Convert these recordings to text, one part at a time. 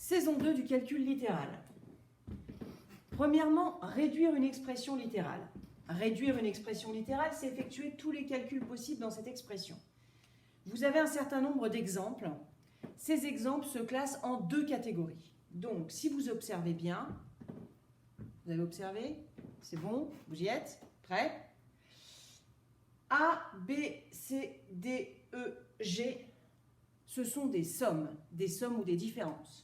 Saison 2 du calcul littéral. Premièrement, réduire une expression littérale. Réduire une expression littérale, c'est effectuer tous les calculs possibles dans cette expression. Vous avez un certain nombre d'exemples. Ces exemples se classent en deux catégories. Donc, si vous observez bien, vous avez observé? C'est bon? Vous y êtes? Prêts? A, B, C, D, E, G, ce sont des sommes ou des différences.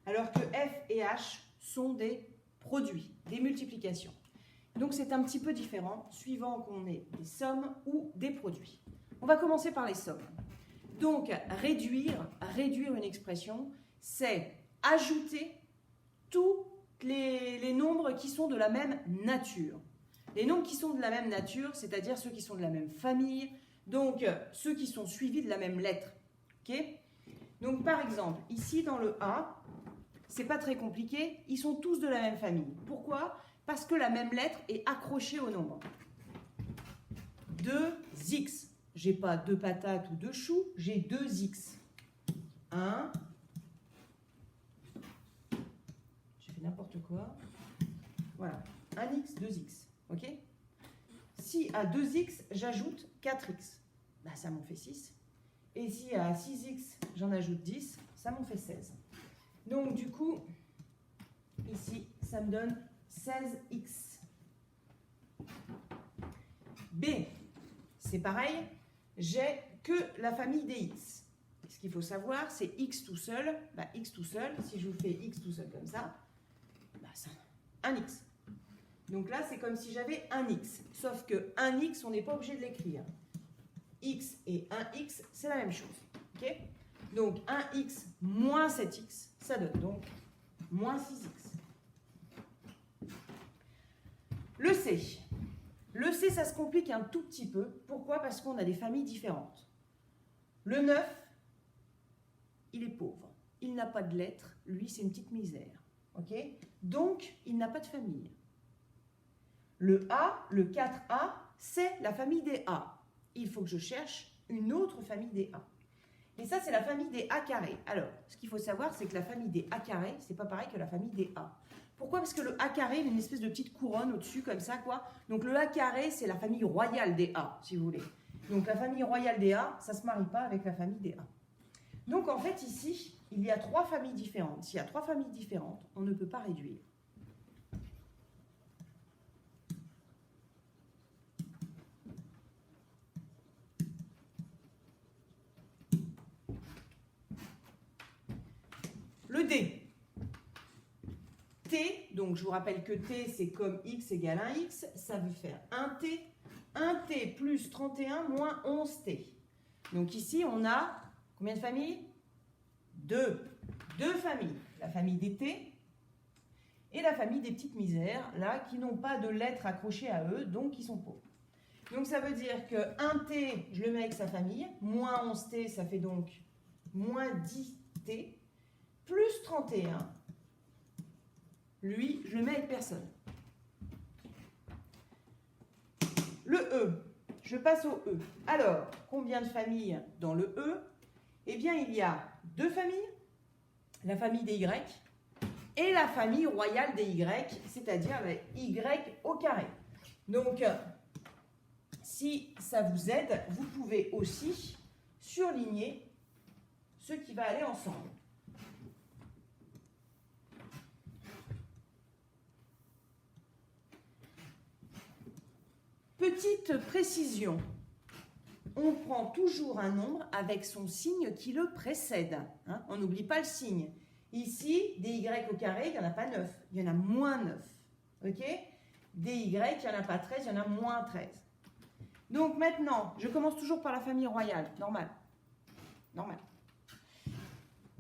Alors que F et H sont des produits, des multiplications. Donc c'est un petit peu différent, suivant qu'on ait des sommes ou des produits. On va commencer par les sommes. Donc réduire une expression, c'est ajouter tous les nombres qui sont de la même nature. Les nombres qui sont de la même nature, c'est-à-dire ceux qui sont de la même famille, donc ceux qui sont suivis de la même lettre. Okay? Donc par exemple, ici dans le A, c'est pas très compliqué, ils sont tous de la même famille. Pourquoi? Parce que la même lettre est accrochée au nombre. 2x. J'ai pas 2 patates ou 2 choux, j'ai 2x. 1. J'ai fait n'importe quoi. Voilà. 1x, 2x. Ok? Si à 2x, j'ajoute 4x, bah, ça m'en fait 6. Et si à 6x, j'en ajoute 10, ça m'en fait 16. Donc du coup, ici, ça me donne 16x. B, c'est pareil, j'ai que la famille des x. Ce qu'il faut savoir, c'est x tout seul. Bah, x tout seul, si je vous fais x tout seul comme ça, bah, ça 1x. Donc là, c'est comme si j'avais 1x. Sauf que 1x, on n'est pas obligé de l'écrire. X et 1x, c'est la même chose. Okay? Donc 1x moins 7x, ça donne donc moins 6x. Le C. Le C, ça se complique un tout petit peu. Pourquoi? Parce qu'on a des familles différentes. Le 9, il est pauvre. Il n'a pas de lettres. Lui, c'est une petite misère. Okay? Donc, il n'a pas de famille. Le A, le 4A, c'est la famille des A. Il faut que je cherche une autre famille des A. Et ça, c'est la famille des A carrés. Alors, ce qu'il faut savoir, c'est que la famille des A carrés, c'est pas pareil que la famille des A. Pourquoi? Parce que le A carré, il a une espèce de petite couronne au-dessus, comme ça, quoi. Donc, le A carré, c'est la famille royale des A, si vous voulez. Donc, la famille royale des A, ça ne se marie pas avec la famille des A. Donc, en fait, ici, il y a 3 familles différentes. S'il y a 3 familles différentes, on ne peut pas réduire. Le D. T, donc je vous rappelle que T, c'est comme x égale 1x, ça veut faire 1T. 1T plus 31 moins 11T. Donc ici, on a combien de familles? 2. 2 familles. La famille des T et la famille des petites misères, là, qui n'ont pas de lettres accrochées à eux, donc qui sont pauvres. Donc ça veut dire que 1T, je le mets avec sa famille, moins 11T, ça fait donc moins 10T. Plus 31, lui, je le mets avec personne. Le E, je passe au E. Alors, combien de familles dans le E? Eh bien, il y a 2 familles, la famille des Y et la famille royale des Y, c'est-à-dire les Y au carré. Donc, si ça vous aide, vous pouvez aussi surligner ce qui va aller ensemble. Petite précision, on prend toujours un nombre avec son signe qui le précède. Hein? On n'oublie pas le signe. Ici, des y au carré, il n'y en a pas 9, il y en a moins 9. Okay? Des y, il n'y en a pas 13, il y en a moins 13. Donc maintenant, je commence toujours par la famille royale, normal. Normal.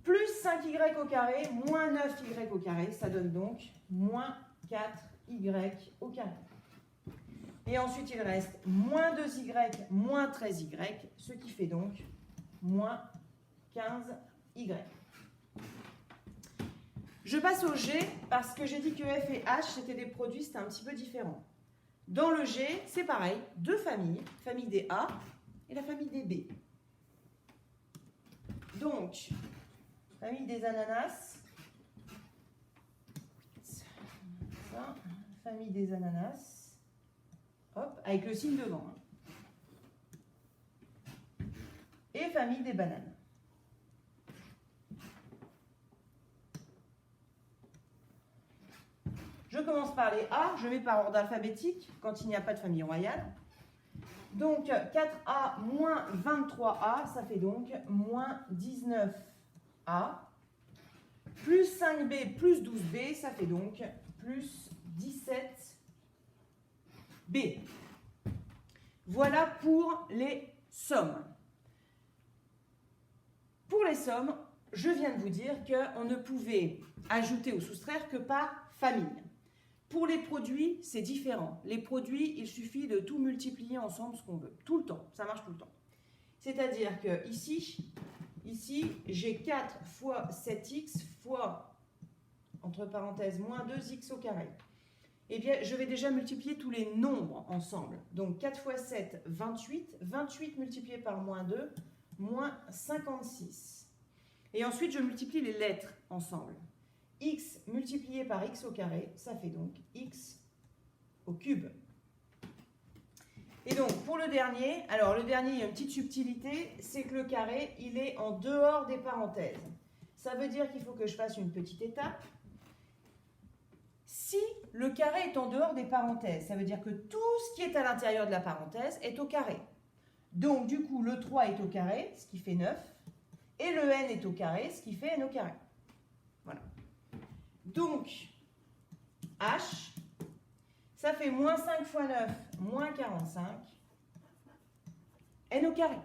Plus 5y au carré, moins 9y au carré, ça donne donc moins 4y au carré. Et ensuite, il reste moins 2y, moins 13y, ce qui fait donc moins 15y. Je passe au G parce que j'ai dit que F et H, c'était des produits, c'était un petit peu différent. Dans le G, c'est pareil, 2 familles, famille des A et la famille des B. Donc, famille des ananas ça. Famille des ananas. Hop, avec le signe devant. Hein. Et famille des bananes. Je commence par les A, je mets par ordre alphabétique quand il n'y a pas de famille royale. Donc 4A moins 23A, ça fait donc moins 19A. Plus 5B plus 12B, ça fait donc plus 17B. Voilà pour les sommes. Pour les sommes, je viens de vous dire qu'on ne pouvait ajouter ou soustraire que par famille. Pour les produits, c'est différent. Les produits, il suffit de tout multiplier ensemble ce qu'on veut. Tout le temps, ça marche tout le temps. C'est-à-dire que ici j'ai 4 fois 7x fois, entre parenthèses, moins 2x au carré. Eh bien, je vais déjà multiplier tous les nombres ensemble. Donc 4 fois 7, 28. 28 multiplié par moins 2, moins 56. Et ensuite, je multiplie les lettres ensemble. X multiplié par x au carré, ça fait donc x au cube. Et donc, pour le dernier, alors le dernier, il y a une petite subtilité, c'est que le carré, il est en dehors des parenthèses. Ça veut dire qu'il faut que je fasse une petite étape. Si le carré est en dehors des parenthèses, ça veut dire que tout ce qui est à l'intérieur de la parenthèse est au carré. Donc, du coup, le 3 est au carré, ce qui fait 9, et le n est au carré, ce qui fait n au carré. Voilà. Donc, h, ça fait moins 5 fois 9, moins 45, n au carré.